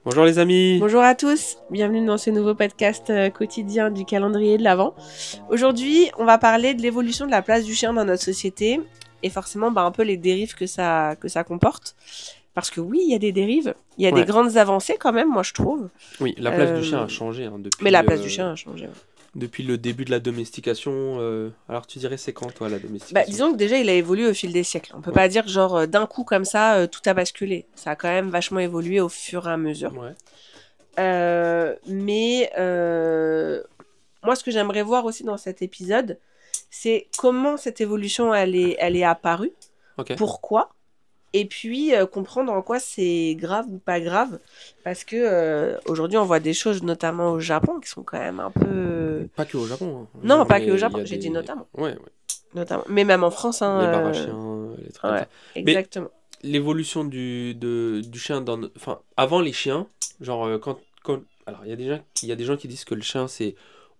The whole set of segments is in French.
Bonjour les amis. Bonjour à tous, bienvenue dans ce nouveau podcast quotidien du calendrier de l'Avent. Aujourd'hui, on va parler de l'évolution de la place du chien dans notre société et forcément un peu les dérives que ça comporte. Parce que oui, il y a des dérives, il y a des Ouais, grandes avancées quand même, moi je trouve. oui, la place du chien Euh, a changé mais la place du chien a changé. Ouais. depuis le début de la domestication. Alors tu dirais c'est quand toi la domestication? Disons que déjà il a évolué au fil des siècles. On peut Ouais, pas dire genre d'un coup comme ça tout a basculé. Ça a quand même vachement évolué au fur et à mesure. ouais, Mais moi, ce que j'aimerais voir aussi dans cet épisode, c'est comment cette évolution elle est apparue, ok. pourquoi, et puis comprendre en quoi c'est grave ou pas grave, parce que aujourd'hui on voit des choses, notamment au Japon, qui sont quand même un peu... Pas que au Japon, hein. Non, Genre, pas que au mais il y Japon, a j'ai dit des. notamment, Ouais, ouais. notamment, mais même en France, hein, Les bars à chiens, les trucs comme ouais, ça. Mais exactement. l'évolution du chien Enfin, avant les chiens, genre Alors il y a des gens qui disent que le chien c'est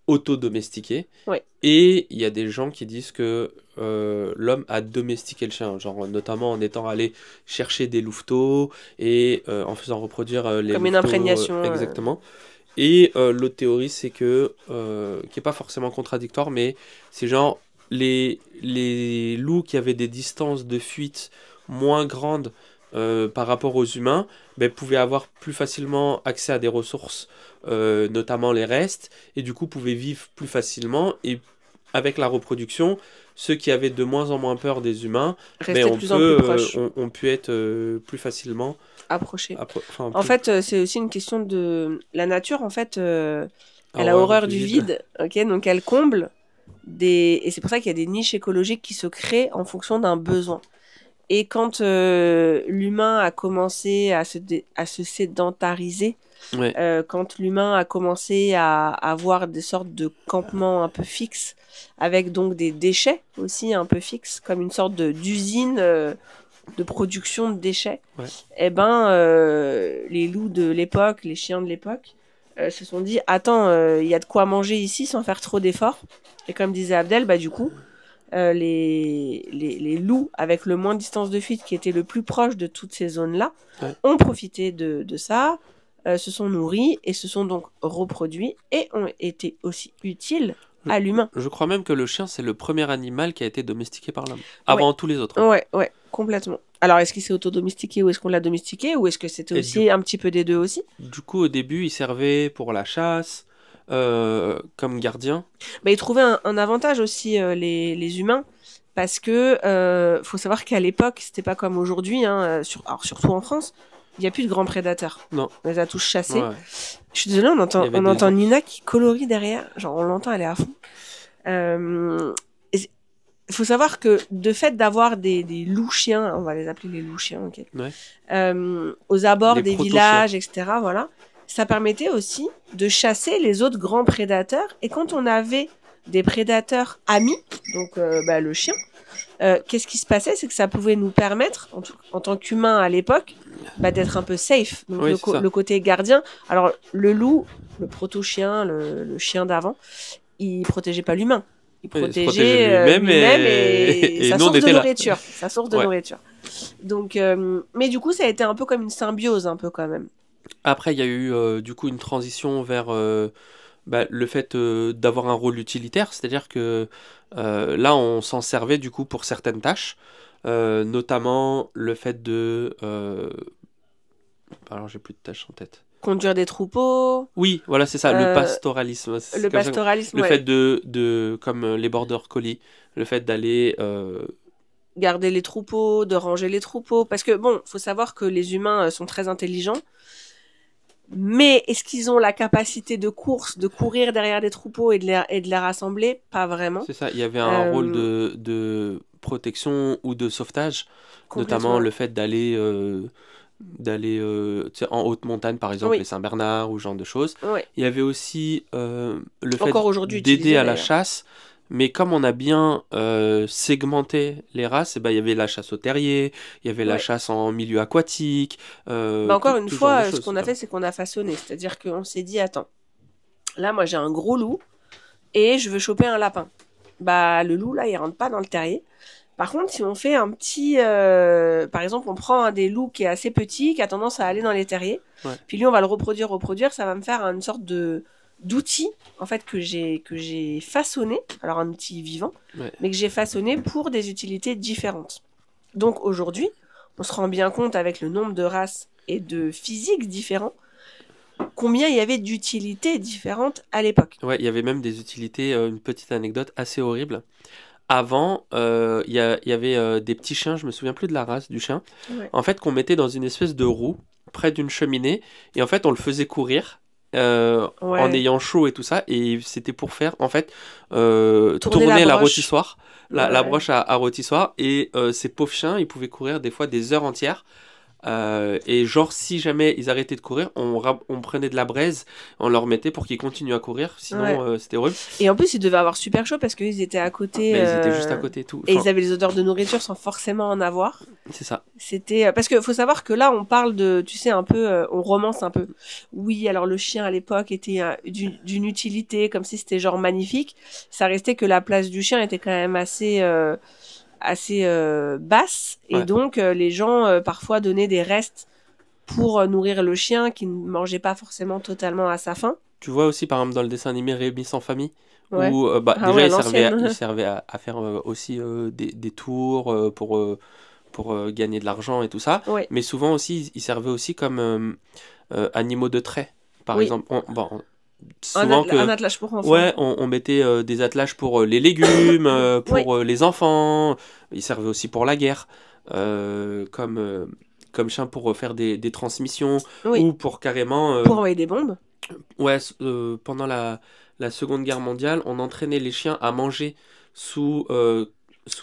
auto-domestiqué. Ouais, Et il y a des gens qui disent que l'homme a domestiqué le chien, genre notamment en étant allé chercher des louveteaux et en faisant reproduire les comme une louveteaux imprégnation. exactement. Et l'autre théorie, c'est que, qui est pas forcément contradictoire, mais c'est genre les loups qui avaient des distances de fuite moins grandes par rapport aux humains, ben, pouvaient avoir plus facilement accès à des ressources, notamment les restes, et du coup pouvaient vivre plus facilement. Et avec la reproduction, ceux qui avaient de moins en moins peur des humains, ben, Rester de plus en plus proche, on pu être plus facilement, approché. enfin, En plus fait, c'est aussi une question de... La nature, en fait, à elle a horreur horreur du du vide. vide, ok? Donc elle comble des... Et c'est pour ça qu'il y a des niches écologiques qui se créent en fonction d'un besoin. Et quand l'humain a commencé à se sédentariser, Ouais, quand l'humain a commencé à avoir des sortes de campements un peu fixes, avec donc des déchets aussi un peu fixes, comme une sorte d'usine de production de déchets, ouais. eh ben, les loups de l'époque, les chiens de l'époque, se sont dit, attends, il y a de quoi manger ici sans faire trop d'efforts. Et comme disait Abdel, bah du coup, les loups avec le moins de distance de fuite qui étaient le plus proche de toutes ces zones-là Ouais. ont profité de ça, se sont nourris et se sont donc reproduits et ont été aussi utiles Je, à l'humain. je crois même que le chien, c'est le premier animal qui a été domestiqué par l'homme. Ouais, Avant tous les autres, hein. ouais, ouais, complètement. Alors, est-ce qu'il s'est auto-domestiqué ou est-ce qu'on l'a domestiqué ou est-ce que c'était Et aussi un petit peu des deux aussi? du coup, au début, il servait pour la chasse, comme gardien. Ils trouvaient un avantage aussi, les humains, parce que faut savoir qu'à l'époque, c'était pas comme aujourd'hui, hein, alors surtout en France, il n'y a plus de grands prédateurs. Non, On les a tous chassés. ouais. Je suis désolée, Il y avait on des entend ours. Nina qui colorie derrière. Genre, on l'entend, elle est à fond. Il faut savoir que de fait d'avoir des loups chiens, on va les appeler les loups chiens, ok, Ouais. aux abords Les des proto-chiens. villages, etc., voilà, ça permettait aussi de chasser les autres grands prédateurs. Et quand on avait des prédateurs amis, donc le chien, qu'est-ce qui se passait? C'est que ça pouvait nous permettre, en tant qu'humains à l'époque, d'être un peu safe. Donc Oui, c'est ça. le côté gardien. Alors le loup, le proto-chien, le chien d'avant, il protégeait pas l'humain. Il Oui, il se protégeait protégeait lui-même lui-même et et sa nous, on source de était là. nourriture. Sa source de Ouais. nourriture. Donc, mais du coup, ça a été un peu comme une symbiose, un peu quand même. Après, il y a eu du coup une transition vers le fait d'avoir un rôle utilitaire, c'est-à-dire que là, on s'en servait du coup pour certaines tâches, notamment le fait de... alors, j'ai plus de tâches en tête. Conduire des troupeaux, Oui, voilà, c'est ça, le euh, pastoralisme. C'est le comme ça pastoralisme, le fait ouais. comme les border collies, le fait d'aller... Garder les troupeaux, de ranger les troupeaux. Parce que, bon, faut savoir que les humains sont très intelligents. Mais est-ce qu'ils ont la capacité de course, de courir derrière des troupeaux et de les rassembler? Pas vraiment. C'est ça, il y avait un rôle Euh, de protection ou de sauvetage, notamment Complètement. le fait d'aller tu sais, en haute montagne, par exemple, les Oui, Saint-Bernard ou ce genre de choses. ouais. Il y avait aussi le fait Encore aujourd'hui d'aider utilisé à la d'ailleurs. chasse, mais comme on a bien segmenté les races, eh ben, il y avait la chasse au terrier, il y avait la Ouais. chasse en milieu aquatique, Encore une tout ce genre de fois, ce choses. qu'on a fait, c'est qu'on a façonné. C'est-à-dire qu'on s'est dit, attends, là, moi, j'ai un gros loup et je veux choper un lapin. Le loup, là, il rentre pas dans le terrier Par contre, si on fait un petit, par exemple, on prend un des loups qui est assez petit, qui a tendance à aller dans les terriers, Ouais. puis lui on va le reproduire, ça va me faire une sorte de d'outil en fait que j'ai façonné, alors un outil vivant, Ouais. mais que j'ai façonné pour des utilités différentes. Donc aujourd'hui, on se rend bien compte avec le nombre de races et de physiques différents, combien il y avait d'utilités différentes à l'époque. Ouais, il y avait même des utilités, une petite anecdote assez horrible. Avant, il y avait des petits chiens, je me souviens plus de la race du chien, Ouais. en fait, qu'on mettait dans une espèce de roue près d'une cheminée, et en fait, on le faisait courir en Ouais. ayant chaud et tout ça, et c'était pour faire, en fait, Tourner tourner la la broche. rôtissoire, la Ouais. broche à rôtissoire, et ces pauvres chiens, ils pouvaient courir des fois des heures entières. Et genre, si jamais ils arrêtaient de courir, on prenait de la braise, on leur mettait pour qu'ils continuent à courir, sinon Ouais. c'était horrible. Et en plus, ils devaient avoir super chaud parce qu'ils étaient à côté. Mais ils étaient juste à côté et tout. Et Enfin, ils avaient les odeurs de nourriture sans forcément en avoir. c'est ça. C'était parce que faut savoir que là, on parle de, tu sais, un peu, on romance un peu. Oui, alors le chien à l'époque était d'une utilité, comme si c'était genre magnifique. Ça restait que la place du chien était quand même assez basse, et Ouais. donc les gens parfois donnaient des restes pour nourrir le chien qui ne mangeait pas forcément totalement à sa faim. Tu vois aussi, par exemple, dans le dessin animé Rémi sans famille, Ouais. où bah, Ah déjà ouais, il servait, l'ancienne. il servait à faire aussi des tours pour gagner de l'argent et tout ça. Ouais. Mais souvent aussi, il servait aussi comme animaux de trait. Par Oui. exemple, bon, Un souvent un attelage pour enfants. ouais, on mettait des attelages pour les légumes, pour Oui. les enfants. Il servait aussi pour la guerre, comme chien pour faire des transmissions, Oui. ou pour carrément... Pour envoyer des bombes. ouais, pendant la Seconde Guerre mondiale, on entraînait les chiens à manger Sous les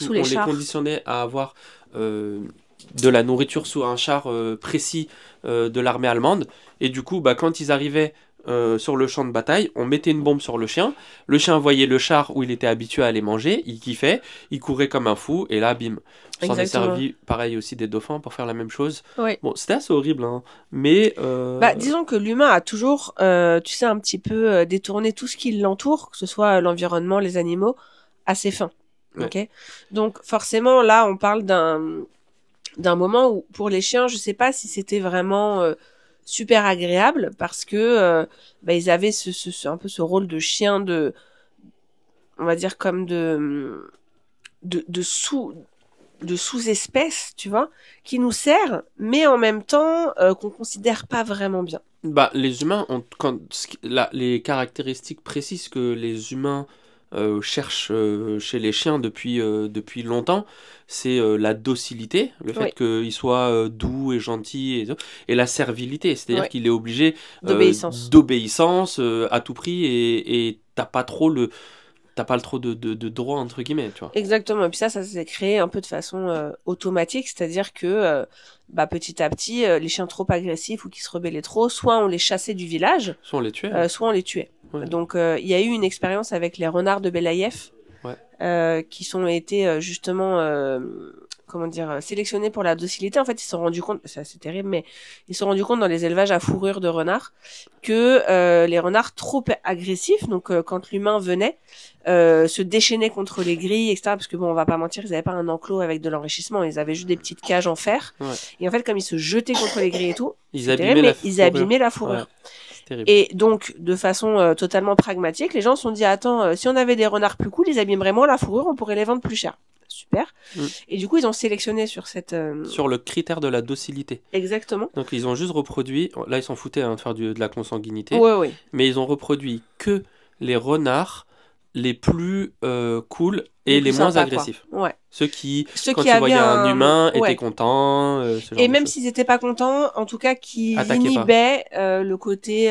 on les chars. conditionnait à avoir de la nourriture sous un char précis de l'armée allemande. Et du coup, bah, quand ils arrivaient sur le champ de bataille, on mettait une bombe sur le chien voyait le char où il était habitué à aller manger, il kiffait, il courait comme un fou, et là, bim. On s'en est Exactement. servi, pareil aussi des dauphins, pour faire la même chose. Oui. Bon, c'était assez horrible, hein, mais... Bah, disons que l'humain a toujours, tu sais, un petit peu détourné tout ce qui l'entoure, que ce soit l'environnement, les animaux, à ses fins. Ouais. Ok. Donc forcément, là, on parle d'un moment où, pour les chiens, je sais pas si c'était vraiment super agréable, parce que bah, ils avaient un peu ce rôle de chien de, on va dire comme de sous-espèce, tu vois, qui nous sert, mais en même temps qu'on considère pas vraiment bien. Bah, les humains ont les caractéristiques précises que les humains cherchent chez les chiens depuis longtemps, c'est la docilité, le fait Oui. qu'il soit doux et gentil, et la servilité, c'est-à-dire Ouais. qu'il est obligé D'obéissance. d'obéissance à tout prix, et t'as pas trop de droits, entre guillemets, tu vois. Exactement. Et puis ça s'est créé un peu de façon automatique, c'est-à-dire que bah, petit à petit, les chiens trop agressifs ou qui se rebellaient trop, soit on les chassait du village, Soit on les tuait. soit on les tuait. Ouais. Donc il y a eu une expérience avec les renards de Belaïev, qui sont été justement comment dire, sélectionnés pour la docilité. En fait, ils se sont rendus compte, c'est assez terrible, mais ils se sont rendus compte dans les élevages à fourrure de renards que les renards trop agressifs, donc quand l'humain venait, se déchaînaient contre les grilles, etc. Parce que bon, on va pas mentir, ils avaient pas un enclos avec de l'enrichissement, ils avaient juste des petites cages en fer. Ouais. Et en fait, comme ils se jetaient contre les grilles et tout, Ils c'est abîmaient terrible, la mais ils fourrure. abîmaient la fourrure. Ouais, c'est terrible. Et donc, de façon totalement pragmatique, les gens se sont dit, attends, si on avait des renards plus cool, ils abîmeraient moins la fourrure, on pourrait les vendre plus cher. Super. Et du coup, ils ont sélectionné sur cette... Sur le critère de la docilité. Exactement. Donc ils ont juste reproduit, là ils s'en foutaient de faire de la consanguinité, Ouais. mais ils ont reproduit que les renards les plus cool et les moins sympas, agressifs. Quoi. Ouais. Ceux qui, Ceux quand qui ils voyaient avaient un humain, ouais. étaient contents. Ce genre Et de même choses. s'ils n'étaient pas contents, en tout cas, qui Attaquaient inhibaient le côté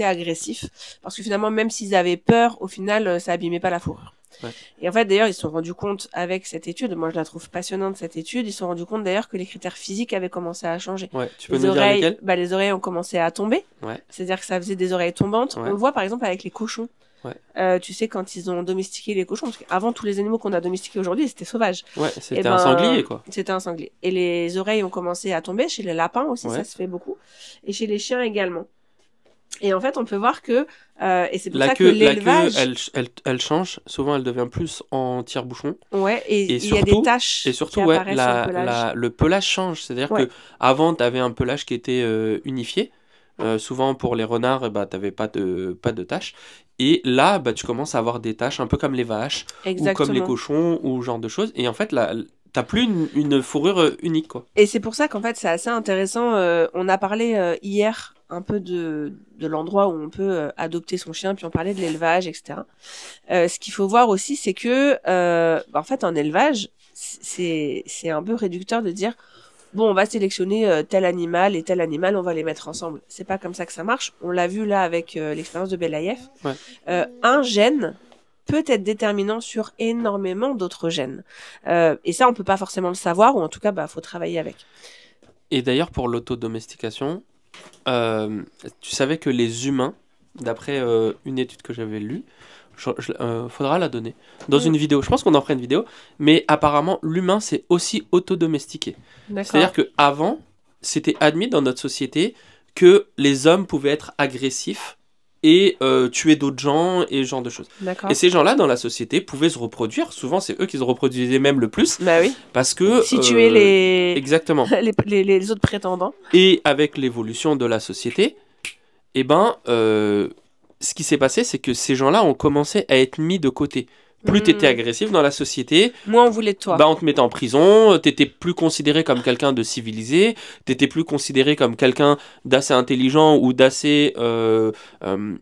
agressif. Parce que finalement, même s'ils avaient peur, au final, ça abîmait pas la fourrure. Ouais. Et en fait, d'ailleurs, ils se sont rendus compte avec cette étude, moi je la trouve passionnante cette étude, ils se sont rendus compte d'ailleurs que les critères physiques avaient commencé à changer. Ouais, tu peux nous dire lesquels ? Bah, les oreilles ont commencé à tomber, ouais. C'est-à-dire que ça faisait des oreilles tombantes. Ouais. On le voit par exemple avec les cochons. Ouais. Tu sais, quand ils ont domestiqué les cochons, parce qu'avant tous les animaux qu'on a domestiqués aujourd'hui, c'était sauvage. Ouais, c'était un sanglier quoi. C'était un sanglier. Et les oreilles ont commencé à tomber, chez les lapins aussi, ouais. ça se fait beaucoup. Et chez les chiens également. Et en fait, on peut voir que, et c'est pour La ça que queue, l'élevage, elle change. Souvent, elle devient plus en tire-bouchon. ouais, et Et il y a des surtout, taches qui ouais, apparaissent sur le pelage. le pelage change. C'est-à-dire Ouais, que avant, tu avais un pelage qui était unifié. Souvent, pour les renards, bah, tu n'avais pas de taches. Et là, bah, tu commences à avoir des taches un peu comme les vaches ou comme les exactement. cochons ou ce genre de choses. Et en fait, là, t'as plus une fourrure unique, quoi. Et c'est pour ça qu'en fait, c'est assez intéressant. On a parlé hier un peu de l'endroit où on peut adopter son chien, puis on parlait de l'élevage, etc. Ce qu'il faut voir aussi, c'est que, en fait, en élevage, c'est un peu réducteur de dire, bon, on va sélectionner tel animal et tel animal, on va les mettre ensemble. C'est pas comme ça que ça marche. On l'a vu là avec l'expérience de Belaïef. Ouais. Un gène peut être déterminant sur énormément d'autres gènes. Et ça, on peut pas forcément le savoir, ou en tout cas, bah, faut travailler avec. Et d'ailleurs, pour l'autodomestication, tu savais que les humains, d'après une étude que j'avais lue, faudra la donner dans une vidéo. Je pense qu'on en fera une vidéo, mais apparemment, l'humain s'est aussi autodomestiqué. C'est-à-dire D'accord. qu'avant, c'était admis dans notre société que les hommes pouvaient être agressifs et tuer d'autres gens et ce genre de choses. D'accord. Et ces gens-là, dans la société, pouvaient se reproduire. Souvent, c'est eux qui se reproduisaient même le plus. Bah oui. Parce que... Si tu es les... Exactement. les autres prétendants. Et avec l'évolution de la société, eh ben, ce qui s'est passé, c'est que ces gens-là ont commencé à être mis de côté. Plus tu étais agressif dans la société, moins on voulait de toi. Bah, on te mettait en prison, t'étais plus considéré comme quelqu'un de civilisé, t'étais plus considéré comme quelqu'un d'assez intelligent ou d'assez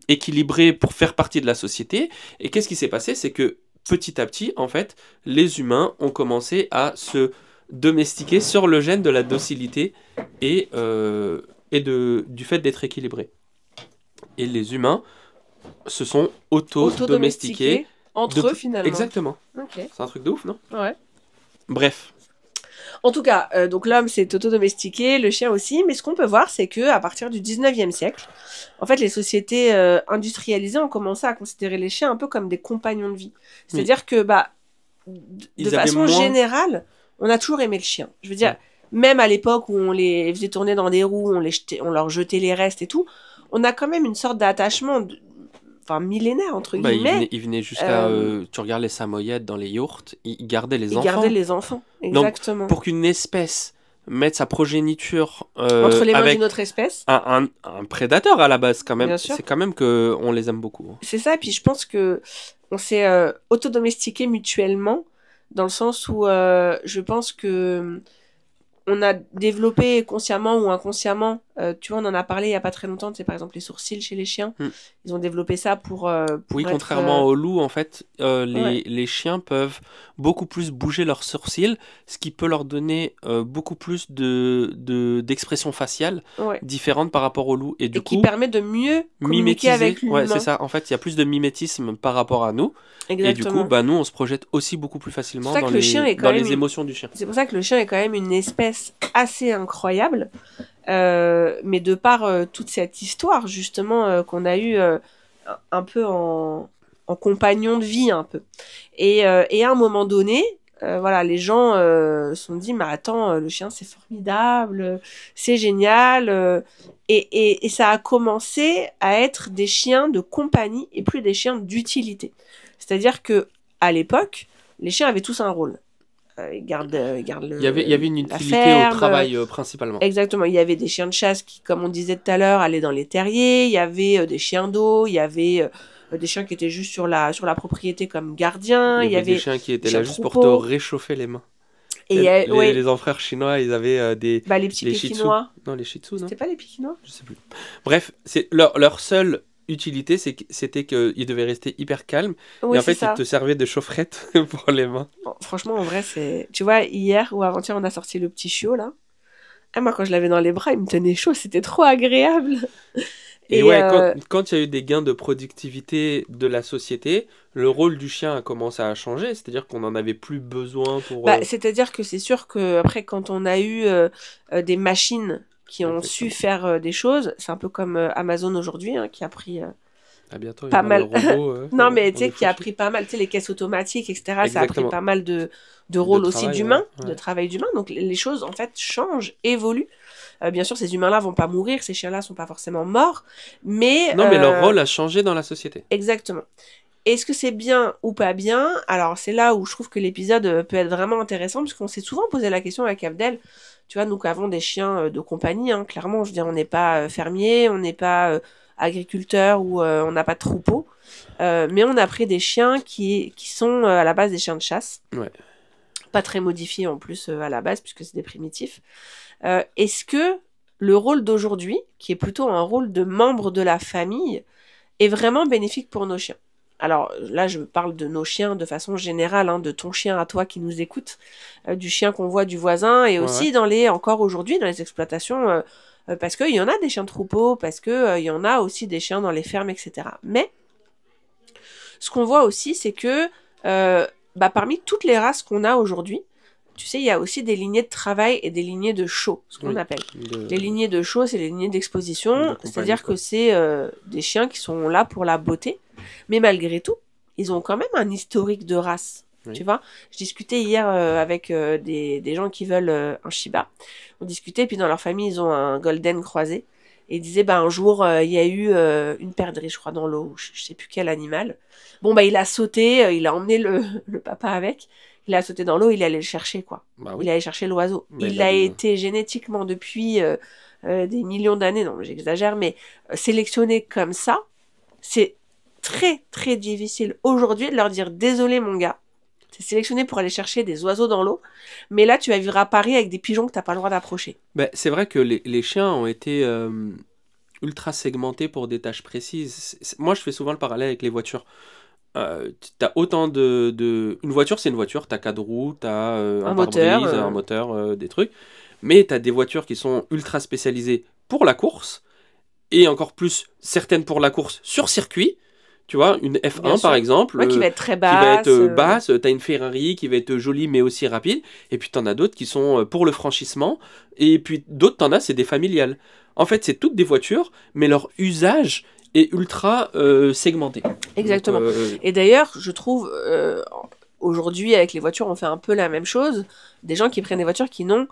équilibré pour faire partie de la société. Et qu'est-ce qui s'est passé? C'est que petit à petit, en fait, les humains ont commencé à se domestiquer sur le gène de la docilité et du fait d'être équilibré. Et les humains se sont auto-domestiqués. Entre eux, finalement. Exactement. Ok. C'est un truc de ouf, non? Ouais. Bref. En tout cas, donc l'homme s'est auto-domestiqué, le chien aussi, mais ce qu'on peut voir, c'est que à partir du 19e siècle, en fait, les sociétés industrialisées ont commencé à considérer les chiens un peu comme des compagnons de vie. C'est-à-dire que, bah, de façon générale, on a toujours aimé le chien. Je veux dire, même à l'époque où on les faisait tourner dans des roues, on leur jetait les restes et tout, on a quand même une sorte d'attachement... Enfin, millénaire, entre guillemets. Il venait jusqu'à... tu regardes les Samoyèdes dans les yourtes, ils gardaient les enfants. Ils gardaient les enfants, exactement. Donc, pour qu'une espèce mette sa progéniture... entre les mains d'une autre espèce. Un prédateur, à la base, quand même. Bien sûr. C'est quand même qu'on les aime beaucoup. C'est ça, et puis je pense que on s'est autodomestiqué mutuellement, dans le sens où je pense que... on a développé consciemment ou inconsciemment, tu vois, on en a parlé il y a pas très longtemps, c'est par exemple les sourcils chez les chiens. Ils ont développé ça pour oui, contrairement aux loups, en fait, les chiens peuvent beaucoup plus bouger leurs sourcils, ce qui peut leur donner beaucoup plus d'expression faciale différente par rapport aux loups. Et du coup, qui permet de mieux communiquer avec l'humain. Ouais, c'est ça. En fait, il y a plus de mimétisme par rapport à nous. Exactement. Et du coup, bah, nous, on se projette aussi beaucoup plus facilement dans les émotions du chien. C'est pour ça que le chien est quand même une espèce assez incroyable. Mais de par toute cette histoire, justement, qu'on a eu un peu en compagnon de vie, un peu. Et à un moment donné, voilà, les gens se sont dit, mais attends, le chien, c'est formidable, c'est génial. Et ça a commencé à être des chiens de compagnie et plus des chiens d'utilité. C'est-à-dire que à l'époque, les chiens avaient tous un rôle. Il y avait une utilité au travail principalement. Exactement. Il y avait des chiens de chasse qui, comme on disait tout à l'heure, allaient dans les terriers. Il y avait des chiens d'eau. Il y avait des chiens qui étaient juste sur la propriété comme gardiens. Il y avait des chiens qui étaient là juste pour te réchauffer les mains. Et les enfrères chinois, ils avaient des... les petits pékinois. Non, les shih tzus, non? C'était pas les pékinois? Je sais plus. Bref, c'est leur seule utilité, c'était qu'ils devaient rester hyper calmes. Oui, et en fait, ils te servaient de chaufferette pour les mains. Bon, franchement, en vrai, c'est... Tu vois, hier ou avant-hier, on a sorti le petit chiot, là. Ah, moi, quand je l'avais dans les bras, il me tenait chaud. C'était trop agréable. Et quand il y a eu des gains de productivité de la société, le rôle du chien a commencé à changer. C'est-à-dire qu'on n'en avait plus besoin pour... c'est-à-dire que c'est sûr qu'après, quand on a eu des machines qui ont su faire des choses, c'est un peu comme Amazon aujourd'hui, hein, qui a pris à bientôt, pas mal. Robots, non, mais tu sais, qui a pris pas mal, tu sais, les caisses automatiques, etc. Exactement. Ça a pris pas mal de rôles aussi d'humains, de travail d'humain. Donc les choses, en fait, changent, évoluent. Bien sûr, ces humains-là vont pas mourir, ces chiens-là sont pas forcément morts, mais... Non, mais leur rôle a changé dans la société. Exactement. Est-ce que c'est bien ou pas bien? Alors, c'est là où je trouve que l'épisode peut être vraiment intéressant, parce qu'on s'est souvent posé la question avec Abdel. Tu vois, nous qui avons des chiens de compagnie, hein, clairement, je veux dire, on n'est pas fermier, on n'est pas agriculteur ou on n'a pas de troupeau. Mais on a pris des chiens qui sont à la base des chiens de chasse. Ouais. Pas très modifiés en plus à la base, puisque c'est des primitifs. Est-ce que le rôle d'aujourd'hui, qui est plutôt un rôle de membre de la famille, est vraiment bénéfique pour nos chiens? Alors là, je parle de nos chiens de façon générale, hein, de ton chien à toi qui nous écoute, du chien qu'on voit du voisin, et aussi encore aujourd'hui, dans les exploitations, parce qu'il y en a des chiens de troupeau, parce qu'il y en a aussi des chiens dans les fermes, etc. Mais ce qu'on voit aussi, c'est que parmi toutes les races qu'on a aujourd'hui, tu sais, il y a aussi des lignées de travail et des lignées de show, ce qu'on appelle. Les lignées de show, c'est les lignées d'exposition, c'est-à-dire que c'est des chiens qui sont là pour la beauté, mais malgré tout, ils ont quand même un historique de race. Tu vois, je discutais hier avec des gens qui veulent un Shiba. On discutait, puis dans leur famille, ils ont un Golden croisé. Et ils disaient, un jour, il y a eu une perdrix, je crois, dans l'eau, je sais plus quel animal. Bon, il a sauté, il a emmené le papa avec. Il a sauté dans l'eau, il allait le chercher, quoi. Bah oui. Il allait chercher l'oiseau. Il a été génétiquement depuis des millions d'années, non, j'exagère, mais sélectionné comme ça, c'est très, très difficile aujourd'hui de leur dire, désolé, mon gars, t'es sélectionné pour aller chercher des oiseaux dans l'eau, mais là, tu vas vivre à Paris avec des pigeons que t'as pas le droit d'approcher. C'est vrai que les chiens ont été ultra segmentés pour des tâches précises. Moi, je fais souvent le parallèle avec les voitures. T'as autant de... Une voiture, c'est une voiture. T'as 4 roues, t'as un pare-brise, un moteur, des trucs. Mais t'as des voitures qui sont ultra spécialisées pour la course. Et encore plus, certaines pour la course sur circuit. Tu vois, une F1 par exemple, qui va être très basse. Qui va être basse. T'as une Ferrari qui va être jolie mais aussi rapide. Et puis t'en as d'autres qui sont pour le franchissement. Et puis d'autres, t'en as, c'est des familiales. En fait, c'est toutes des voitures, mais leur usage est ultra segmenté. Exactement. Donc, et d'ailleurs, je trouve, aujourd'hui, avec les voitures, on fait un peu la même chose. Des gens qui prennent des voitures qui n'ont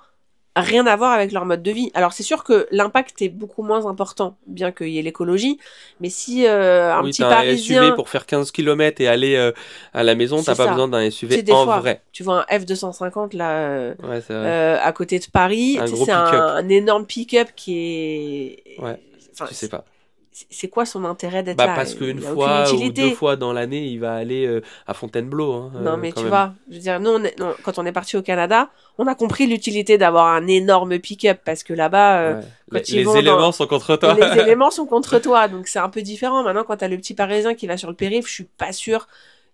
rien à voir avec leur mode de vie. Alors, c'est sûr que l'impact est beaucoup moins important, bien qu'il y ait l'écologie. Mais si un petit Parisien... un SUV pour faire 15 km et aller à la maison, t'as pas besoin d'un SUV en vrai. Tu vois un F250 là, à côté de Paris. C'est un énorme pick-up qui est... Ouais, je sais pas. C'est quoi son intérêt d'être là? Parce qu'une fois ou 2 fois dans l'année, il va aller à Fontainebleau. Hein, non, mais tu vois, je veux dire, nous, quand on est parti au Canada, on a compris l'utilité d'avoir un énorme pick-up parce que là-bas, les éléments sont contre toi. Les éléments sont contre toi, donc c'est un peu différent. Maintenant, quand t'as le petit Parisien qui va sur le périph', je suis pas sûre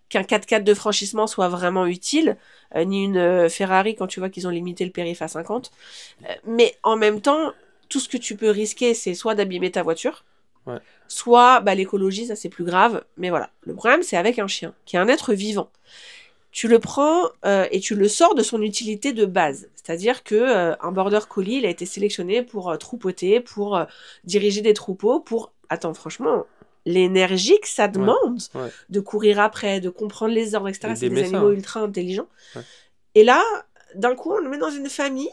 qu'un 4x4 de franchissement soit vraiment utile, ni une Ferrari quand tu vois qu'ils ont limité le périph' à 50. Mais en même temps, tout ce que tu peux risquer, c'est soit d'abîmer ta voiture, soit l'écologie, ça c'est plus grave, mais voilà. Le problème, c'est avec un chien, qui est un être vivant. Tu le prends et tu le sors de son utilité de base. C'est-à-dire que un border collie, il a été sélectionné pour troupeauter, pour diriger des troupeaux, pour... Attends, franchement, l'énergie que ça demande de courir après, de comprendre les ordres, etc. C'est des animaux ultra intelligents. Ouais. Et là, d'un coup, on le met dans une famille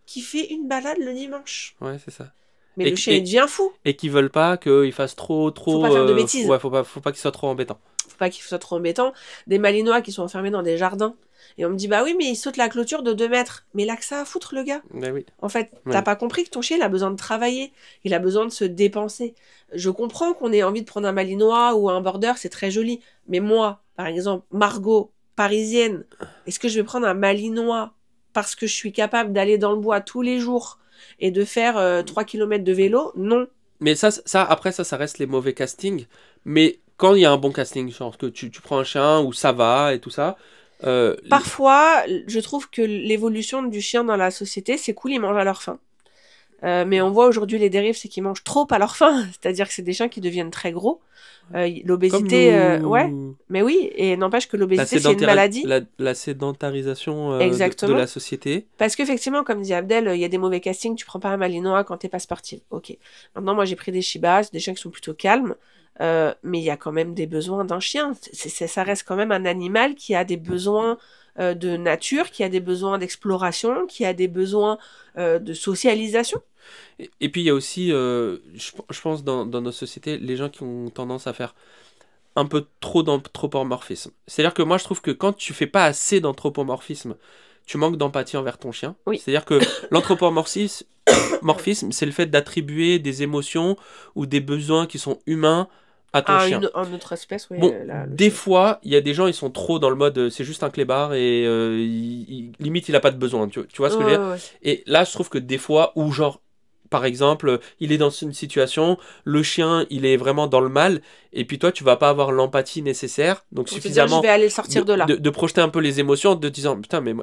qui fait une balade le dimanche. Ouais, c'est ça. Mais le chien, il devient fou. Et qui veulent pas qu'il fasse trop... Faut pas faire de bêtises. Ouais, faut pas qu'il soit trop embêtant. Faut pas qu'il soit trop embêtant. Des malinois qui sont enfermés dans des jardins. Et on me dit, oui, mais il saute la clôture de 2 mètres. Mais là que ça à foutre, le gars. Ben oui. En fait, t'as pas compris que ton chien, il a besoin de travailler. Il a besoin de se dépenser. Je comprends qu'on ait envie de prendre un malinois ou un border, c'est très joli. Mais moi, par exemple, Margot, parisienne, est-ce que je vais prendre un malinois parce que je suis capable d'aller dans le bois tous les jours et de faire 3 km de vélo? Non. Mais après, ça reste les mauvais castings. Mais quand il y a un bon casting, genre que tu prends un chien où ça va et tout ça... Parfois, je trouve que l'évolution du chien dans la société, c'est cool, ils mangent à leur faim. Mais on voit aujourd'hui les dérives, c'est qu'ils mangent trop à leur faim. C'est-à-dire que c'est des chiens qui deviennent très gros. L'obésité, ouais. Mais oui, et n'empêche que l'obésité, c'est une maladie. La sédentarisation de la société. Parce qu'effectivement, comme dit Abdel, il y a des mauvais castings. Tu prends pas un malinois quand t'es pas sportif. Ok. Maintenant, moi, j'ai pris des Shibas, des chiens qui sont plutôt calmes. Mais il y a quand même des besoins d'un chien. Ça reste quand même un animal qui a des besoins de nature, qui a des besoins d'exploration, qui a des besoins de socialisation. Et puis il y a aussi, je pense, dans nos sociétés, les gens qui ont tendance à faire un peu trop d'anthropomorphisme. C'est-à-dire que moi, je trouve que quand tu fais pas assez d'anthropomorphisme, tu manques d'empathie envers ton chien. Oui. C'est-à-dire que l'anthropomorphisme, c'est le fait d'attribuer des émotions ou des besoins qui sont humains à ton chien. En autre espèce, oui. Bon, des fois, il y a des gens, ils sont trop dans le mode c'est juste un clébard et limite, il a pas de besoin. Tu vois ce que je veux dire? Ouais. Et là, je trouve que des fois, ou genre, par exemple, il est dans une situation, le chien, il est vraiment dans le mal, et puis toi, tu vas pas avoir l'empathie nécessaire, donc Pour te dire, suffisamment je vais aller le sortir de là. de projeter un peu les émotions, de te disant, putain, mais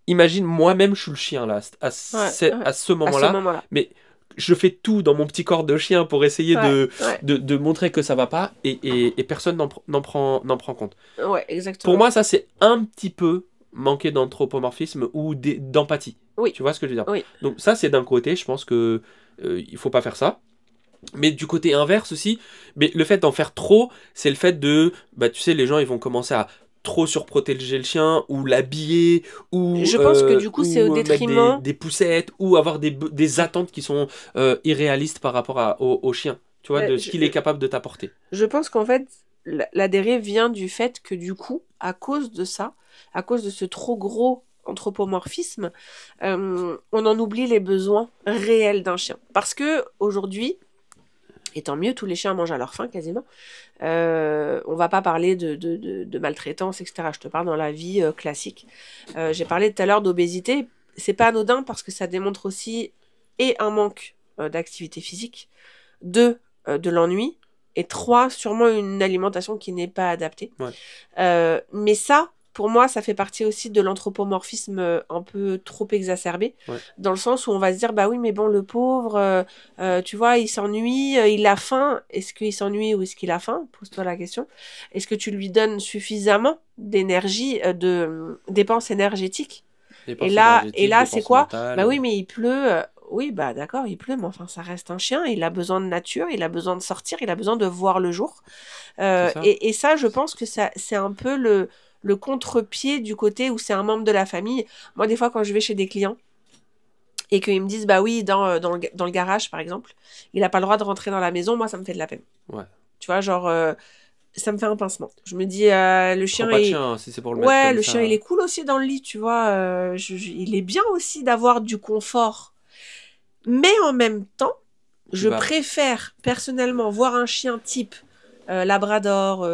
imagine, moi-même, je suis le chien, là, à ce À ce moment-là, moment-là. mais je fais tout dans mon petit corps de chien pour essayer Ouais. de montrer que ça va pas, et personne n'en prend compte. Ouais, exactement. Pour moi, ça, c'est un petit peu manquer d'anthropomorphisme ou d'empathie. Oui. Tu vois ce que je veux dire? Oui. Donc ça, c'est d'un côté, je pense que il faut pas faire ça. Mais du côté inverse aussi, mais le fait d'en faire trop, c'est le fait de, bah tu sais, les gens ils vont commencer à trop surprotéger le chien ou l'habiller ou Je pense que du coup, c'est au mettre détriment. des poussettes ou avoir des attentes qui sont irréalistes par rapport au chien. Tu vois, de ce qu'il est capable de t'apporter. Je pense qu'en fait, la dérive vient du fait que du coup, à cause de ça, à cause de ce trop gros anthropomorphisme, on en oublie les besoins réels d'un chien. Parce que aujourd'hui, et tant mieux, tous les chiens mangent à leur faim quasiment. On va pas parler de maltraitance, etc. Je te parle dans la vie classique. J'ai parlé tout à l'heure d'obésité. C'est pas anodin parce que ça démontre aussi et un manque d'activité physique, de l'ennui, et 3, sûrement une alimentation qui n'est pas adaptée. Ouais. Mais ça, pour moi, ça fait partie aussi de l'anthropomorphisme un peu trop exacerbé, dans le sens où on va se dire, bah oui, mais bon, le pauvre, tu vois, il s'ennuie, il a faim. Est-ce qu'il s'ennuie ou est-ce qu'il a faim? Pose-toi la question. Est-ce que tu lui donnes suffisamment d'énergie, de dépenses énergétiques? Et là, c'est quoi? Bah oui, mais il pleut. Oui, bah d'accord, il pleut, mais enfin, ça reste un chien. Il a besoin de nature, il a besoin de sortir, il a besoin de voir le jour. Et ça, je pense que c'est un peu le contre-pied du côté où c'est un membre de la famille. Moi, des fois, quand je vais chez des clients et qu'ils me disent, bah oui, dans le garage, par exemple, il n'a pas le droit de rentrer dans la maison, moi, ça me fait de la peine. Ouais. Tu vois, genre, ça me fait un pincement. Je me dis, le chien... Prends pas de chien, si c'est pour le mettre Ouais, comme le ça. chien, il est cool aussi dans le lit, tu vois. Il est bien aussi d'avoir du confort. Mais en même temps, je préfère personnellement voir un chien type labrador,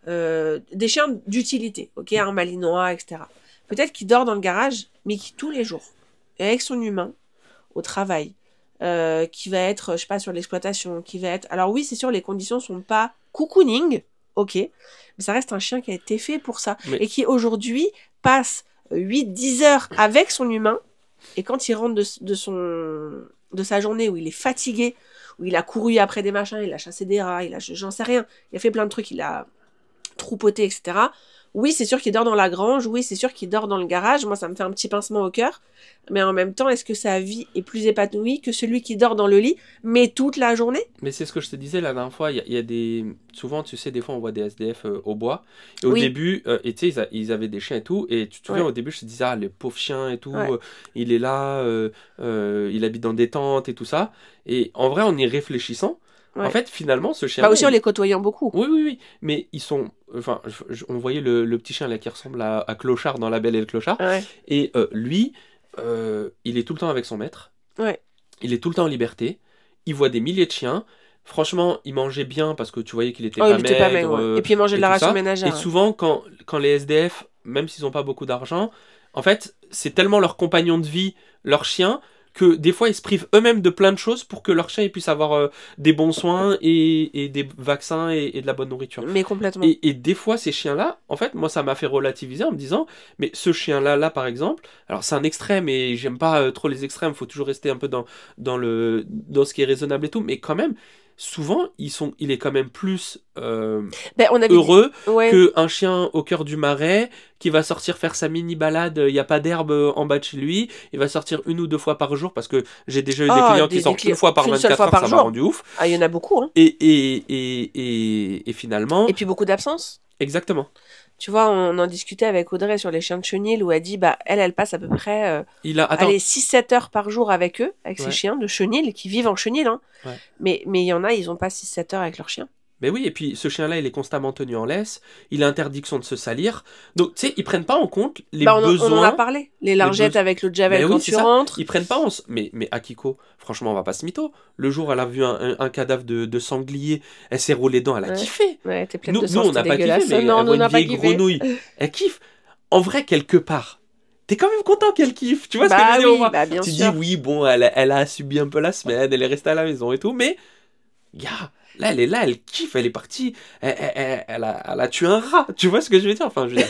des chiens d'utilité, ok, un malinois, etc. Peut-être qu'il dort dans le garage, mais qui tous les jours, et avec son humain, au travail, qui va être, je sais pas, sur l'exploitation, qui va être... Alors oui, c'est sûr, les conditions sont pas cocooning, ok, mais ça reste un chien qui a été fait pour ça, et qui aujourd'hui passe 8-10 heures avec son humain, et quand il rentre de sa journée où il est fatigué, où il a couru après des machins, il a chassé des rats, j'en sais rien, il a fait plein de trucs, il a troupoté, etc. Oui, c'est sûr qu'il dort dans la grange, oui, c'est sûr qu'il dort dans le garage, moi ça me fait un petit pincement au cœur, mais en même temps, est-ce que sa vie est plus épanouie que celui qui dort dans le lit, mais toute la journée? Mais c'est ce que je te disais la dernière fois, il y a des... Souvent, tu sais, des fois on voit des SDF au bois, et au début, et tu sais, ils avaient des chiens et tout, et tu te souviens, au début, je te disais, ah, le pauvre chien et tout, il est là, il habite dans des tentes et tout ça, et en vrai, en y réfléchissant, en fait, finalement, ce chien. Bah aussi en les côtoyant beaucoup. Oui. Mais ils sont. Enfin, on voyait le petit chien là qui ressemble à Clochard dans La Belle et le Clochard. Ouais. Et lui, il est tout le temps avec son maître. Ouais. Il est tout le temps en liberté. Il voit des milliers de chiens. Franchement, il mangeait bien parce que tu voyais qu'il était pas maigre. Et puis il mangeait de la ration ménagère. Et souvent, quand les SDF, même s'ils n'ont pas beaucoup d'argent, en fait, c'est tellement leur compagnon de vie, leur chien, que des fois ils se privent eux-mêmes de plein de choses pour que leur chien puisse avoir des bons soins et des vaccins et de la bonne nourriture. Mais complètement. Et des fois ces chiens-là, en fait, moi ça m'a fait relativiser en me disant, mais ce chien-là par exemple, alors c'est un extrême et j'aime pas trop les extrêmes, faut toujours rester un peu dans ce qui est raisonnable et tout, mais quand même, souvent, il est quand même plus Ben, on avait heureux ouais. qu'un chien au cœur du marais qui va sortir faire sa mini balade. Il n'y a pas d'herbe en bas de chez lui. Il va sortir 1 ou 2 fois par jour parce que j'ai déjà eu des clients qui sortent une fois par qu'une seule 24 fois heures. par Ça m'a jour. rendu ouf. Ah, il y en a beaucoup, hein. Et finalement, Et puis beaucoup d'absence. exactement. Tu vois, on en discutait avec Audrey sur les chiens de chenil où elle dit, bah, elle passe à peu près, Attends, allez, 6-7 heures par jour avec eux, avec Ouais. ces chiens de chenil qui vivent en chenil, hein. Ouais. Mais il y en a, ils ont pas 6-7 heures avec leurs chiens. mais oui, et puis ce chien-là, il est constamment tenu en laisse. Il a interdiction de se salir. Donc, tu sais, ils prennent pas en compte les Bah, on en a besoins. parlé. Les lingettes avec le javel Mais oui, quand c'est tu ça. rentres. Ils prennent pas en... Mais Akiko, franchement, on va pas se mytho. Le jour où elle a vu un cadavre de sanglier, elle s'est roulée les dents, elle a Ouais. kiffé. Ouais, t'es pleine Nous, de sang, on n'a c'était pas kiffé, dégueulasse. mais Non, elle nous, voit on n'a une pas vieille kiffé. grenouille. Elle kiffe. En vrai, quelque part, t'es quand même content qu'elle kiffe. Tu vois ce que Bah je veux dire, oui, moi bah bien Tu sûr. dis, oui, bon, elle a subi un peu la semaine, elle est restée à la maison et tout, mais, gars, là, elle est là, elle kiffe, elle est partie, elle a tué un rat. Tu vois ce que je veux dire? Enfin, je veux dire.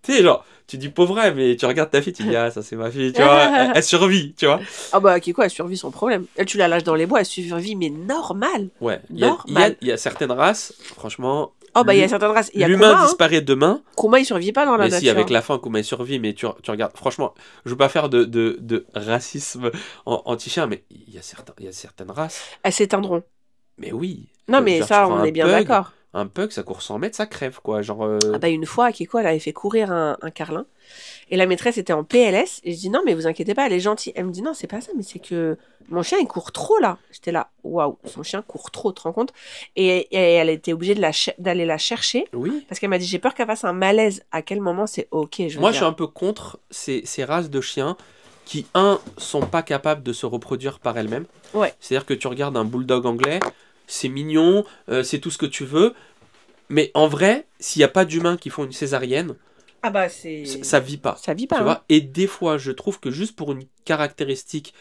Tu sais, genre, tu dis pauvre elle, mais tu regardes ta fille, tu dis, ah, ça c'est ma fille, tu vois, elle survit, tu vois. Ah bah, Kiko, elle survit sans problème. Elle, tu la lâches dans les bois, elle survit, mais normal. Ouais, Normal. il y a certaines races, franchement. Oh bah, il y a certaines races. Il y a L'humain Kuma, hein. disparaît demain. Kuma, il survit pas dans la Mais nature. si, avec la faim, Kuma il survit, mais tu regardes, franchement, je veux pas faire de racisme anti-chien, mais il y a certaines races. Elles s'éteindront. Mais oui. Non, mais Genre, ça, tu prends on un est bien pug, d'accord. Un pug, ça court 100 mètres, ça crève, quoi. Genre. Ah bah, une fois, Kiko, elle avait fait courir un carlin. Et la maîtresse était en PLS. Et je dis, non, mais vous inquiétez pas, elle est gentille. Elle me dit, non, c'est pas ça, mais c'est que mon chien, il court trop, là. J'étais là, waouh, son chien court trop, tu te rends compte? Et elle était obligée d'aller la chercher. Oui. Parce qu'elle m'a dit, j'ai peur qu'elle fasse un malaise. À quel moment c'est ok, je veux Moi, dire. je suis un peu contre ces races de chiens qui, sont pas capables de se reproduire par elles-mêmes. Ouais. C'est-à-dire que tu regardes un bulldog anglais, c'est mignon, c'est tout ce que tu veux, mais en vrai, s'il n'y a pas d'humains qui font une césarienne, Ah bah, c'est. ça vit pas. Ça vit pas. Tu hein. vois. Et des fois, je trouve que juste pour une caractéristique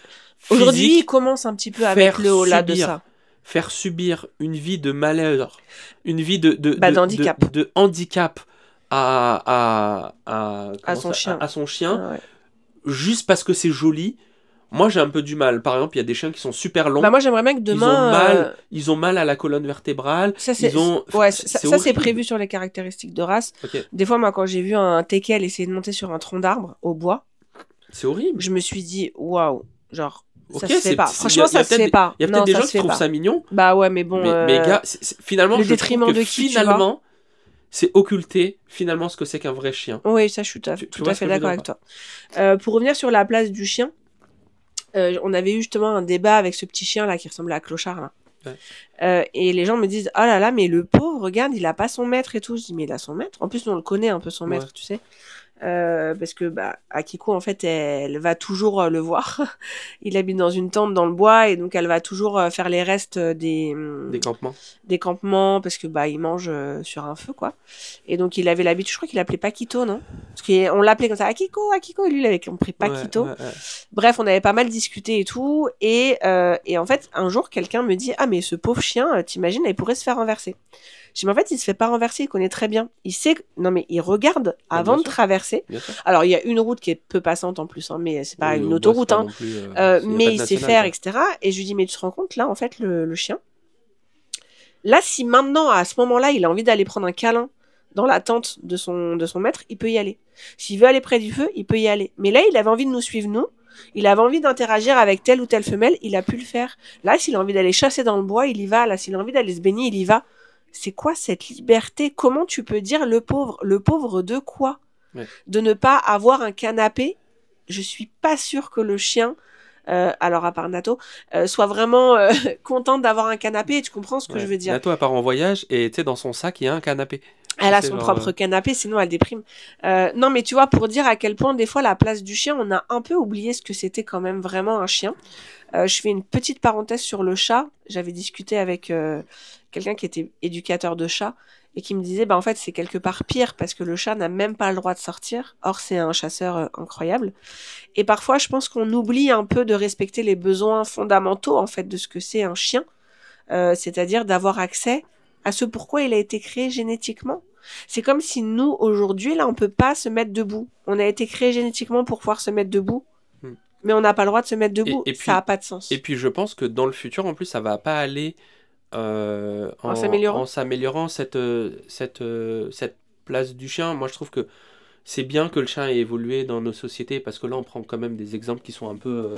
Aujourd'hui, il physique, commence un petit peu avec le haut-là de ça. faire subir une vie de malheur, une vie d'handicap. de handicap à son chien. à son chien, Ah ouais. juste parce que c'est joli. Moi, j'ai un peu du mal. Par exemple, il y a des chiens qui sont super longs. Bah, moi, j'aimerais bien que demain. Ils ont mal à la colonne vertébrale. Ça, c'est c'est c'est horrible. prévu sur les caractéristiques de race. Ok. Des fois, moi, quand j'ai vu un teckel essayer de monter sur un tronc d'arbre au bois, C'est horrible. je me suis dit, waouh, genre, ça Ok, se fait pas. c'est- Franchement, il y a ça se fait pas. Il y a Non, peut-être des ça gens se qui fait trouvent pas. ça mignon. Bah ouais, mais bon. Mais gars, finalement, le je trouve détriment que de qui, tu vois finalement, c'est occulter finalement ce que c'est qu'un vrai chien. Oui, ça, je suis tout Tu à vois ce fait que je veux d'accord dire avec toi. Pour revenir sur la place du chien, on avait eu justement un débat avec ce petit chien là qui ressemblait à Clochard là. Ouais. Et les gens me disent, oh là là, mais le pauvre, regarde, il a pas son maître et tout. Je dis, mais il a son maître. En plus, on le connaît un peu son maître, Ouais. tu sais. Parce que bah, Akiko, en fait, elle va toujours le voir. Il habite dans une tente dans le bois et donc elle va toujours faire les restes Des campements. des campements parce que bah il mange sur un feu quoi. Et donc il avait l'habitude, je crois qu'il l'appelait Paquito, non? Parce qu'on l'appelait comme ça, Akiko, Akiko, et lui il avait compris Paquito. Ouais. Bref, on avait pas mal discuté et tout, et en fait un jour quelqu'un me dit, ah mais ce pauvre chien, t'imagines, il pourrait se faire renverser. Je dis, mais en fait il se fait pas renverser, il connaît très bien, il sait, non mais il regarde avant de sûr. traverser. Bien sûr. Alors il y a une route qui est peu passante en plus, hein, mais c'est pas Oui, une au bois, autoroute, c'est pas hein. non plus, y a Mais pas de il sait national, faire, quoi. etc. Et je lui dis, mais tu te rends compte, là, en fait, le chien, là, si maintenant, à ce moment-là, il a envie d'aller prendre un câlin dans la tente de son maître, il peut y aller. S'il veut aller près du feu, il peut y aller. Mais là, il avait envie de nous suivre, nous. Il avait envie d'interagir avec telle ou telle femelle, il a pu le faire. Là, s'il a envie d'aller chasser dans le bois, il y va. Là, s'il a envie d'aller se baigner, il y va. C'est quoi cette liberté? Comment tu peux dire le pauvre? Le pauvre de quoi? Ouais. De ne pas avoir un canapé. Je suis pas sûre que le chien, alors à part Nato, soit vraiment content d'avoir un canapé. Et tu comprends ce que je veux dire? Nato, elle part en voyage et tu sais, dans son sac, il y a un canapé. Elle a C'est son genre, propre canapé, sinon elle déprime. Non, mais tu vois, pour dire à quel point des fois la place du chien, on a un peu oublié ce que c'était quand même vraiment un chien. Je fais une petite parenthèse sur le chat. J'avais discuté avec quelqu'un qui était éducateur de chat et qui me disait, bah en fait c'est quelque part pire parce que le chat n'a même pas le droit de sortir. Or c'est un chasseur incroyable. Et parfois je pense qu'on oublie un peu de respecter les besoins fondamentaux en fait de ce que c'est un chien, c'est-à-dire d'avoir accès à ce pourquoi il a été créé génétiquement. C'est comme si nous aujourd'hui là on peut pas se mettre debout. On a été créé génétiquement pour pouvoir se mettre debout. Mais on n'a pas le droit de se mettre debout. Et Ça puis, n'a pas de sens. et puis je pense que dans le futur, en plus, ça va pas aller En s'améliorant. en s'améliorant cette place du chien. Moi, je trouve que c'est bien que le chien ait évolué dans nos sociétés parce que là, on prend quand même des exemples qui sont un peu,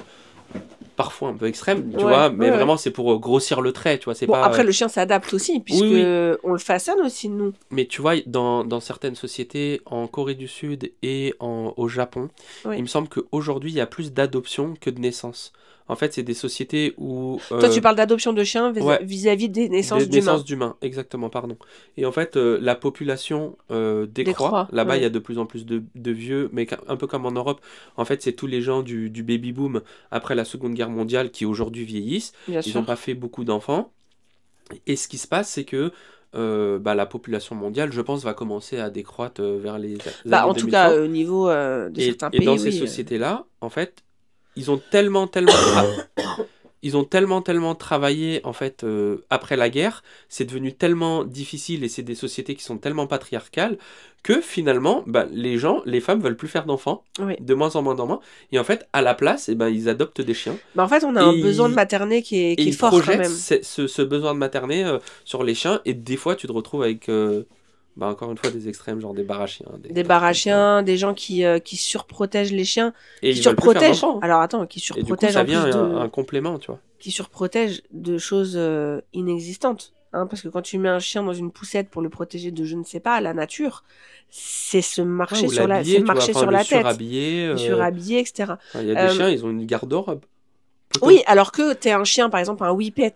parfois un peu extrêmes, tu Ouais, vois, mais ouais, ouais. vraiment, c'est pour grossir le trait, tu vois, c'est Bon, pas. après, le chien s'adapte aussi, puisque Oui, on le façonne aussi, nous. mais tu vois, dans certaines sociétés, en Corée du Sud et au Japon, Oui. il me semble qu'aujourd'hui, il y a plus d'adoptions que de naissances. En fait, c'est des sociétés où Toi, tu parles d'adoption de chiens ouais, vis-à-vis des naissances des naissances d'humains. d'humains, exactement, pardon. Et en fait, la population Des décroît. croix, Là-bas, il y ouais. a de plus en plus de vieux, mais un peu comme en Europe, en fait, c'est tous les gens du baby-boom après la Seconde Guerre mondiale qui aujourd'hui vieillissent. Bien Ils n'ont sûr. pas fait beaucoup d'enfants. Et ce qui se passe, c'est que la population mondiale, je pense, va commencer à décroître vers les Bah, années en tout cas, 2100. au niveau de certains Et dans pays, ces oui. sociétés-là, en fait, ils ont ils ont tellement travaillé en fait après la guerre, c'est devenu tellement difficile et c'est des sociétés qui sont tellement patriarcales que finalement, bah, les femmes veulent plus faire d'enfants, Oui. de moins en moins d'enfants, et en fait, à la place, eh ben, ils adoptent des chiens Bah, en fait, on a et un besoin de materner qui et est ils fort quand projettent même. ce besoin de materner sur les chiens et des fois, tu te retrouves avec bah, encore une fois des extrêmes, genre des barachiens, Des trucs comme ça. barachiens, des gens qui surprotègent les chiens, Et qui ils veulent plus faire surprotègent. d'enfants, hein. Alors attends, qui Et du coup, surprotègent ça en plus vient de, un complément, tu vois. qui surprotègent de choses inexistantes. Hein, parce que quand tu mets un chien dans une poussette pour le protéger de je ne sais pas, la nature, c'est se Ouais, marcher ou sur la, c'est l'habiller, tu vois, marcher enfin sur le la tête, surhabiller. le surhabiller, etc. Enfin, il y a des Euh, chiens, ils ont une garde-robe. Plutôt. Oui, alors que t'es un chien, par exemple, un whippet,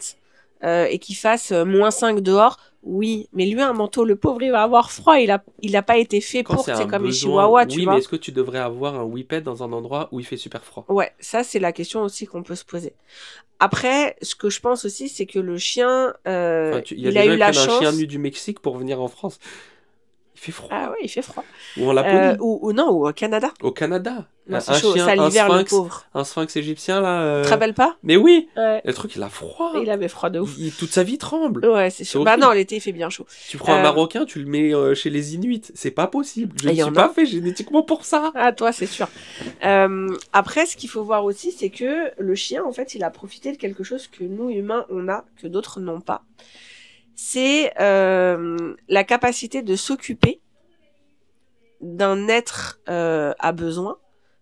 et qu'il fasse -5 dehors, oui, mais lui, un manteau, le pauvre, il va avoir froid, il a pas été fait Quand pour, c'est c'est un comme les besoin, chihuahuas, tu oui, mais vois. est-ce que tu devrais avoir un whippet dans un endroit où il fait super froid? Ouais, ça, c'est la question aussi qu'on peut se poser. Après, ce que je pense aussi, c'est que le chien, Enfin, il y a il des a gens eu qui la prennent un chien chance. nu du Mexique pour venir en France. Il fait froid. Ah ouais, il fait froid. Ou en Laponie. Ou non, ou au Canada. Au Canada. Non, c'est Un chaud, chien, ça l'hiver, le pauvre. un sphinx égyptien, là. Tu te rappelles pas? Mais oui! Ouais. Le truc, il a froid. Il avait froid de ouf. Toute sa vie tremble. Ouais, c'est C'est sûr. Bah horrible. non, l'été, il fait bien chaud. Tu prends un Euh, Marocain, tu le mets chez les Inuits. C'est pas possible. Je Et ne y suis en pas a. fait génétiquement pour ça. Ah, toi, c'est sûr. Après, ce qu'il faut voir aussi, c'est que le chien, en fait, il a profité de quelque chose que nous, humains, on a, que d'autres n'ont pas. C'est la capacité de s'occuper d'un être à besoin,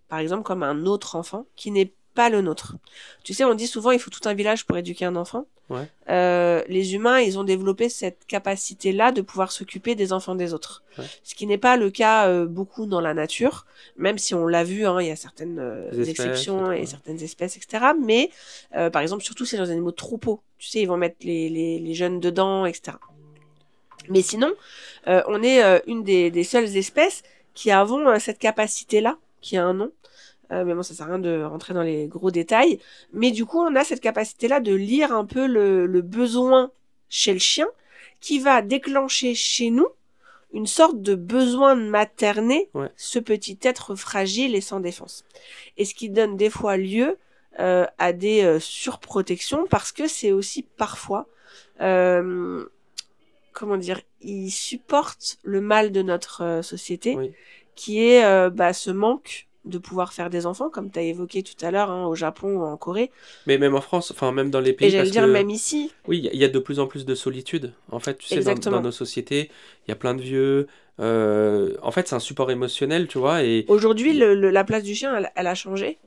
par exemple comme un autre enfant, qui n'est pas le nôtre. Tu sais, on dit souvent, il faut tout un village pour éduquer un enfant. Ouais. Les humains, ils ont développé cette capacité-là de pouvoir s'occuper des enfants des autres. Ouais. Ce qui n'est pas le cas beaucoup dans la nature, même si on l'a vu, hein, il y a certaines exceptions et certaines espèces, etc. Mais, par exemple, surtout c'est les animaux de troupeau. Tu sais, ils vont mettre les jeunes dedans, etc. Mais sinon, on est une des seules espèces qui avons cette capacité-là, qui a un nom. Mais bon, ça sert à rien de rentrer dans les gros détails. Mais du coup, on a cette capacité-là de lire un peu le besoin chez le chien, qui va déclencher chez nous une sorte de besoin de materner ce petit être fragile et sans défense. Et ce qui donne des fois lieu à des surprotections, parce que c'est aussi parfois... comment dire, il supporte le mal de notre société, qui est ce manque de pouvoir faire des enfants, comme tu as évoqué tout à l'heure, hein, au Japon ou en Corée. Mais même en France, enfin même dans les pays... Et j'allais dire même ici. Oui, il y a de plus en plus de solitude. En fait, tu sais, dans nos sociétés, il y a plein de vieux... en fait, c'est un support émotionnel, tu vois. Et aujourd'hui, la place du chien, elle a changé.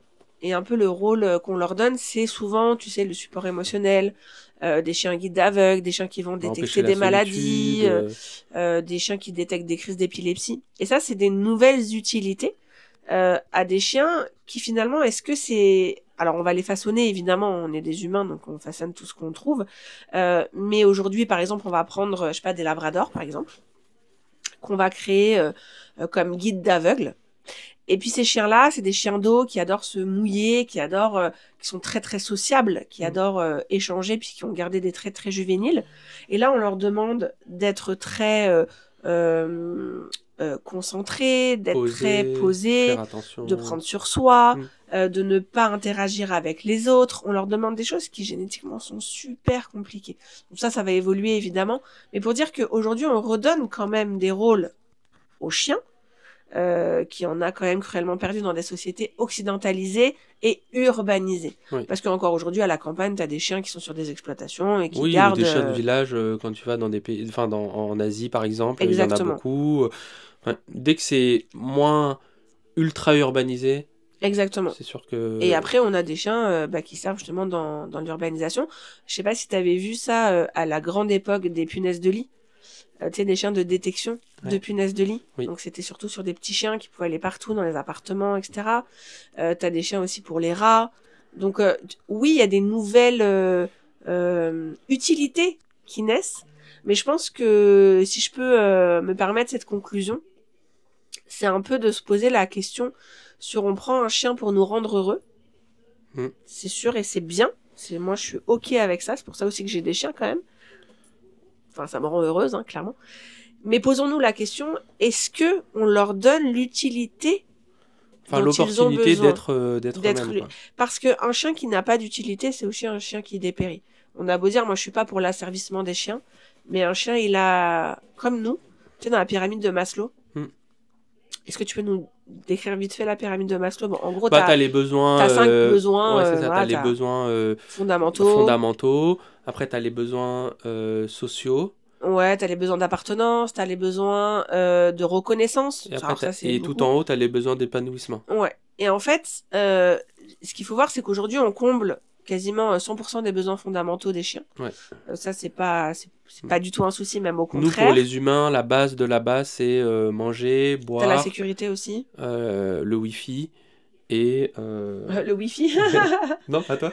Et un peu le rôle qu'on leur donne, c'est souvent, tu sais, le support émotionnel, des chiens guides aveugles, des chiens qui vont détecter des maladies, des chiens qui détectent des crises d'épilepsie. Et ça, c'est des nouvelles utilités à des chiens qui finalement, est-ce que c'est... Alors, on va les façonner, évidemment, on est des humains, donc on façonne tout ce qu'on trouve. Mais aujourd'hui, par exemple, on va prendre, je sais pas, des labradors, par exemple, qu'on va créer comme guide d'aveugle. Et puis ces chiens-là, c'est des chiens d'eau qui adorent se mouiller, qui sont très très sociables, qui adorent échanger, puis qui ont gardé des traits très juvéniles. Et là, on leur demande d'être très concentrés, d'être très posés, de prendre sur soi, de ne pas interagir avec les autres. On leur demande des choses qui génétiquement sont super compliquées. Donc ça va évoluer évidemment. Mais pour dire qu'aujourd'hui, on redonne quand même des rôles aux chiens, qui en a quand même cruellement perdu dans des sociétés occidentalisées et urbanisées. Oui. Parce qu'encore aujourd'hui, à la campagne, t'as des chiens qui sont sur des exploitations et qui Oui, ou gardent... des chiens de village, quand tu vas dans des pays, enfin en Asie par exemple, il y en a Exactement. beaucoup. Enfin, dès que c'est moins ultra urbanisé, Exactement. c'est sûr que... Et après, on a des chiens qui servent justement dans l'urbanisation. Je sais pas si tu avais vu ça à la grande époque des punaises de lit. Tu sais, des chiens de détection de Ouais. punaises de lit. Oui. Donc, c'était surtout sur des petits chiens qui pouvaient aller partout dans les appartements, etc. T'as des chiens aussi pour les rats. Donc, oui, il y a des nouvelles utilités qui naissent. Mais je pense que si je peux me permettre cette conclusion, c'est un peu de se poser la question sur on prend un chien pour nous rendre heureux. C'est sûr et c'est bien. Moi, je suis OK avec ça. C'est pour ça aussi que j'ai des chiens quand même. Enfin, ça me rend heureuse, hein, clairement. Mais posons-nous la question, est-ce que on leur donne l'utilité Enfin, dont ils ont l'opportunité besoin d'être d'être eux-mêmes, lui- quoi. Parce qu'un chien qui n'a pas d'utilité, c'est aussi un chien qui dépérit. On a beau dire, moi je suis pas pour l'asservissement des chiens, mais un chien, il a, comme nous, tu sais, dans la pyramide de Maslow. Est-ce que tu peux nous décrire vite fait la pyramide de Maslow? Bon, en gros, t'as les besoins... t'as 5 besoins, Ouais, c'est ça, voilà, t'as les besoins fondamentaux. Après, t'as les besoins sociaux. Ouais, t'as les besoins d'appartenance, t'as les besoins de reconnaissance. Et, après, Alors ça, c'est tout beaucoup. en haut, t'as les besoins d'épanouissement. Ouais. Et en fait, ce qu'il faut voir, c'est qu'aujourd'hui, on comble quasiment 100% des besoins fondamentaux des chiens. Ouais. Ça, c'est pas du tout un souci, même au Nous, contraire. pour les humains, la base de la base, c'est manger, boire, T'as la sécurité aussi. le wifi et... Le wifi. Non, pas toi.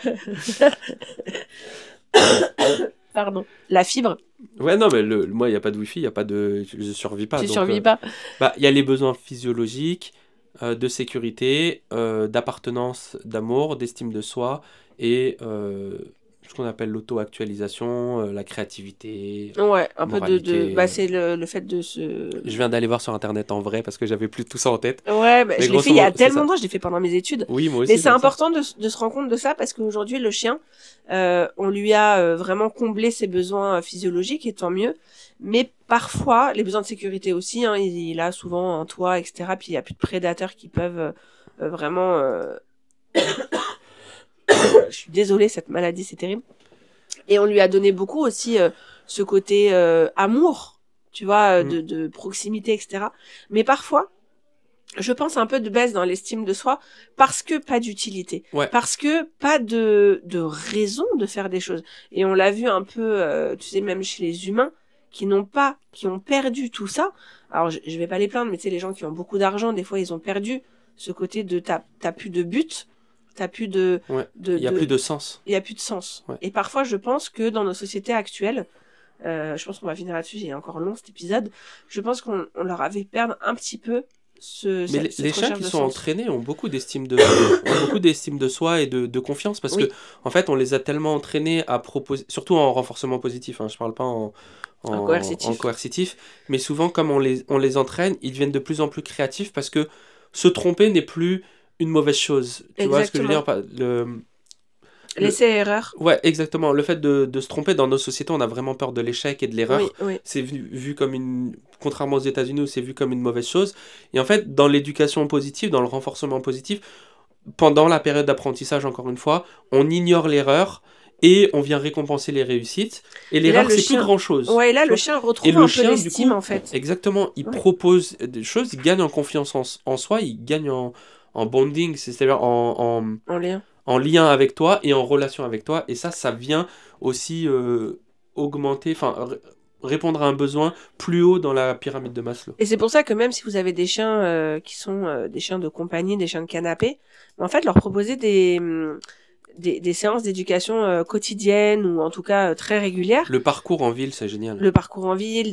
Pardon. La fibre. Ouais, non, mais moi, il n'y a pas de wifi, il y a pas de... Je survis pas. Tu donc, survis pas. Bah, il y a les besoins physiologiques, de sécurité, d'appartenance, d'amour, d'estime de soi et ce qu'on appelle l'auto-actualisation, la créativité. Ouais, un peu moralité. bah, c'est le fait de se... Je viens d'aller voir sur internet en vrai parce que j'avais plus tout ça en tête. Ouais, bah, Mais je l'ai grosso fait il y a modo, c'est tellement ça. longtemps, je l'ai fait pendant mes études. Oui, moi aussi. Mais c'est comme ça. important de se rendre compte de ça parce qu'aujourd'hui, le chien, on lui a vraiment comblé ses besoins physiologiques et tant mieux. Mais parfois, les besoins de sécurité aussi, hein, il a souvent un toit, etc. Puis il n'y a plus de prédateurs qui peuvent vraiment... Je suis désolée, cette maladie, c'est terrible. Et on lui a donné beaucoup aussi ce côté amour, tu vois, de proximité, etc. Mais parfois, je pense un peu de baisse dans l'estime de soi parce que pas d'utilité, Ouais. parce que pas de raison de faire des choses. Et on l'a vu un peu, tu sais, même chez les humains qui ont perdu tout ça. Alors je vais pas les plaindre, mais tu sais, les gens qui ont beaucoup d'argent, des fois ils ont perdu ce côté de t'as plus de but, t'as plus de... Ouais. Il y a plus de sens. Il y a plus de sens. Ouais. Et parfois, je pense que dans nos sociétés actuelles, je pense qu'on va finir là-dessus, il est encore long cet épisode, je pense qu'on leur avait perdu un petit peu Mais les chiens qui sont entraînés ont beaucoup d'estime de soi et de confiance parce que en fait on les a tellement entraînés à proposer, surtout en renforcement positif, hein, je parle pas en coercitif, mais souvent comme on les entraîne, ils deviennent de plus en plus créatifs parce que se tromper n'est plus une mauvaise chose. Tu vois ce que je veux dire? L'essai-erreur. Ouais, exactement. Le fait de se tromper dans nos sociétés, on a vraiment peur de l'échec et de l'erreur. Oui. C'est vu comme une... Contrairement aux États-Unis où c'est vu comme une mauvaise chose. Et en fait, dans l'éducation positive, dans le renforcement positif, pendant la période d'apprentissage, encore une fois, on ignore l'erreur et on vient récompenser les réussites. Et l'erreur, c'est plus grand-chose. Ouais, et là, le chien retrouve un peu l'estime, en fait. Exactement. Il propose des choses, il gagne en confiance en soi, il gagne en bonding, c'est-à-dire en lien. En lien avec toi et en relation avec toi. Et ça vient aussi augmenter, enfin, répondre à un besoin plus haut dans la pyramide de Maslow. Et c'est pour ça que même si vous avez des chiens qui sont des chiens de compagnie, des chiens de canapé, en fait, leur proposer des séances d'éducation quotidiennes ou en tout cas très régulières. Le parcours en ville, c'est génial. Le parcours en ville,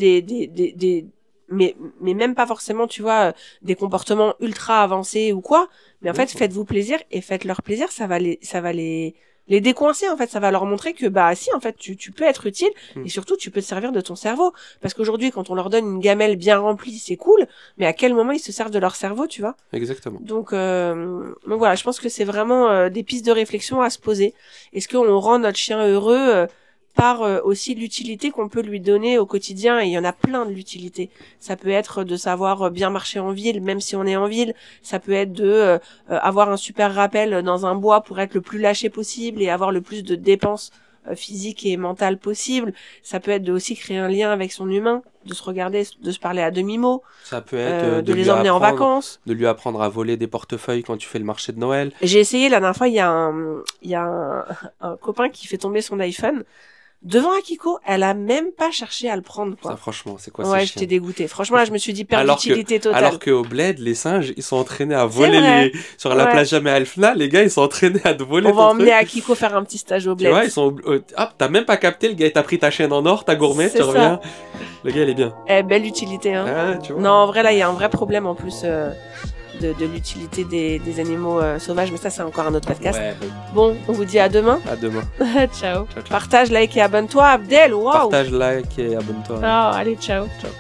mais même pas forcément, tu vois, des comportements ultra avancés ou quoi. Mais en fait, faites-vous plaisir et faites-leur plaisir. Ça va les décoincer, en fait. Ça va leur montrer que, bah, si, en fait, tu peux être utile et surtout, tu peux te servir de ton cerveau. Parce qu'aujourd'hui, quand on leur donne une gamelle bien remplie, c'est cool. Mais à quel moment ils se servent de leur cerveau, tu vois? Exactement. Donc voilà, je pense que c'est vraiment des pistes de réflexion à se poser. Est-ce qu'on rend notre chien heureux par aussi l'utilité qu'on peut lui donner au quotidien, et il y en a plein de l'utilité. Ça peut être de savoir bien marcher en ville, même si on est en ville. Ça peut être de avoir un super rappel dans un bois pour être le plus lâché possible et avoir le plus de dépenses physiques et mentales possibles. Ça peut être de aussi créer un lien avec son humain, de se regarder, de se parler à demi-mot. Ça peut être de les emmener en vacances. De lui apprendre à voler des portefeuilles quand tu fais le marché de Noël. J'ai essayé la dernière fois, il y a un copain qui fait tomber son iPhone devant Akiko, elle a même pas cherché à le prendre, quoi. Ça, franchement, c'est quoi Ouais, ces j'étais chiens? dégoûtée. Franchement, là, je me suis dit perte d'utilité totale. Alors qu'au bled, les singes, ils sont entraînés à voler vrai. sur la plage Jamais Alfna, les gars, ils sont entraînés à te voler. On va emmener Akiko faire un petit stage au bled. Tu vois, ils sont. Ah, t'as même pas capté, le gars, il t'a pris ta chaîne en or, ta gourmet, tu reviens. Le gars, il est bien. Belle utilité, hein. Ah, tu vois. Non, en vrai, là, il y a un vrai problème en plus de l'utilité des animaux sauvages, mais ça, c'est encore un autre podcast. Ouais. Bon, on vous dit à demain. À demain. Ciao. Partage, like et abonne-toi, Abdel. Wow. Partage, like et abonne-toi. Oh, allez, ciao. Ciao.